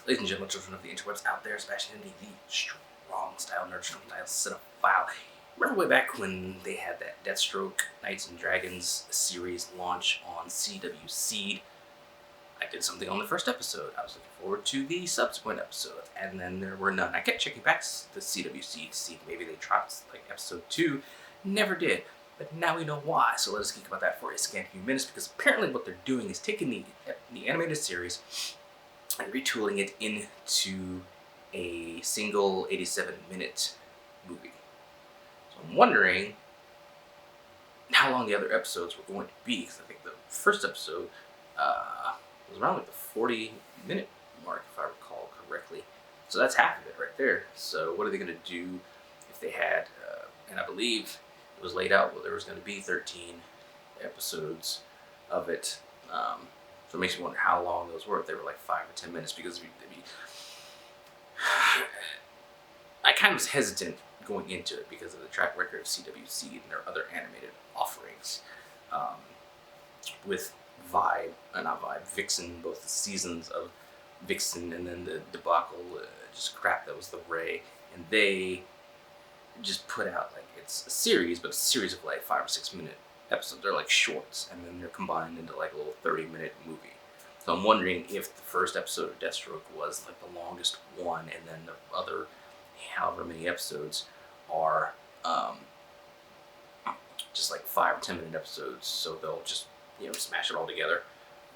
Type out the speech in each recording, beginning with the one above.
Ladies and gentlemen, children of the interwebs out there, Sebastian Indy, the strong style nerd, strong style cinephile. Remember way back when they had that Deathstroke Knights and Dragons series launch on CW Seed? I did something on the first episode. I was looking forward to the subsequent episode, and then there were none. I kept checking back the CW Seed to see if maybe they dropped like episode 2. Never did. But now we know why, so let us geek about that for a scant few minutes, because apparently what they're doing is taking the animated series and retooling it into a single 87-minute movie. So I'm wondering how long the other episodes were going to be, because I think the first episode was around like the 40-minute mark, if I recall correctly. So that's half of it right there. So what are they going to do if they had, and I believe it was laid out, well, there was going to be 13 episodes of it. So it makes me wonder how long those were, if they were like 5 or 10 minutes, because I kind of was hesitant going into it because of the track record of CW Seed and their other animated offerings. With Vixen, both the seasons of Vixen and then the debacle, just crap that was the Ray, and they just put out, like, it's a series, but it's a series of like 5 or 6 minute episodes. They're like shorts, and then they're combined into like a little 30-minute movie. So I'm wondering if the first episode of Deathstroke was like the longest one, and then the other however many episodes are just like 5 or 10 minute episodes. So they'll just smash it all together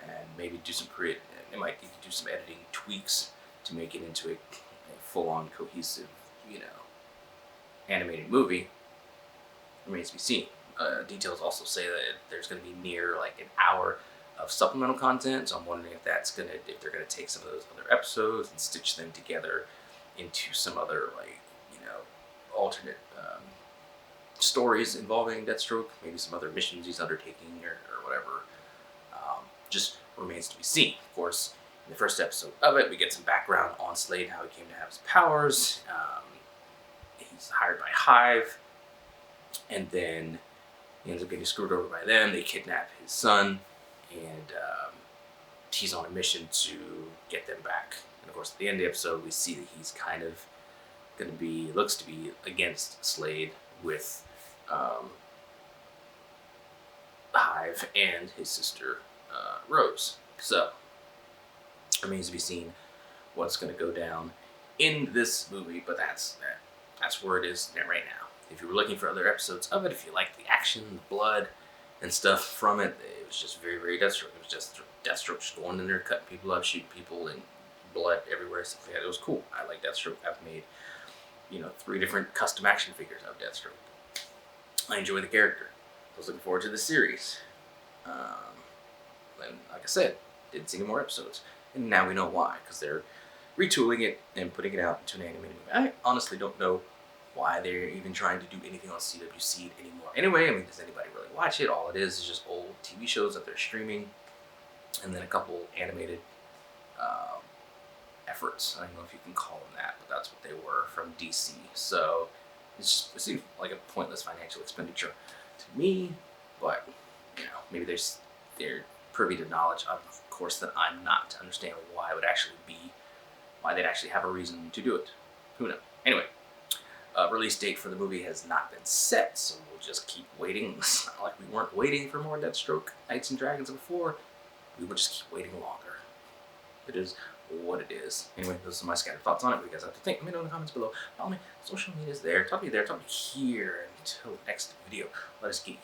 and maybe do some they might need to do some editing tweaks to make it into a full-on cohesive animated movie. Remains to be seen. Details also say that there's going to be near like an hour of supplemental content, so I'm wondering if they're going to take some of those other episodes and stitch them together into some other alternate stories involving Deathstroke, maybe some other missions he's undertaking or whatever. Just remains to be seen. Of course, in the first episode of it, we get some background on Slade, how he came to have his powers. He's hired by Hive, and then he ends up getting screwed over by them. They kidnap his son, and he's on a mission to get them back. And of course, at the end of the episode, we see that he's kind of looks to be against Slade with Hive and his sister Rose. So, remains to be seen what's going to go down in this movie, but that's where it is right now. If you were looking for other episodes of it, if you liked the action, the blood, and stuff from it, it was just very, very Deathstroke. It was just Deathstroke just going in there, cutting people up, shooting people, and blood everywhere. Stuff like that. It was cool. I like Deathstroke. I've made 3 different custom action figures of Deathstroke. I enjoy the character. I was looking forward to the series. And like I said, didn't see any more episodes. And now we know why, because they're retooling it and putting it out into an animated movie. I honestly don't know why they're even trying to do anything on CW Seed anymore. Anyway, I mean, does anybody really watch it? All it is just old TV shows that they're streaming, and then a couple animated efforts. I don't know if you can call them that, but that's what they were from DC. So it seems like a pointless financial expenditure to me, but maybe they're privy to knowledge, of course, that I'm not, to understand why they'd actually have a reason to do it. Who knows? Anyway, release date for the movie has not been set, so we'll just keep waiting. It's not like we weren't waiting for more Deathstroke Knights and Dragons before. We will just keep waiting longer. It is what it is. Anyway, those are my scattered thoughts on it. What do you guys have to think? Let me know in the comments below. Follow me. Social media is there. Talk to me there. Talk to me here. Until the next video, let us geek.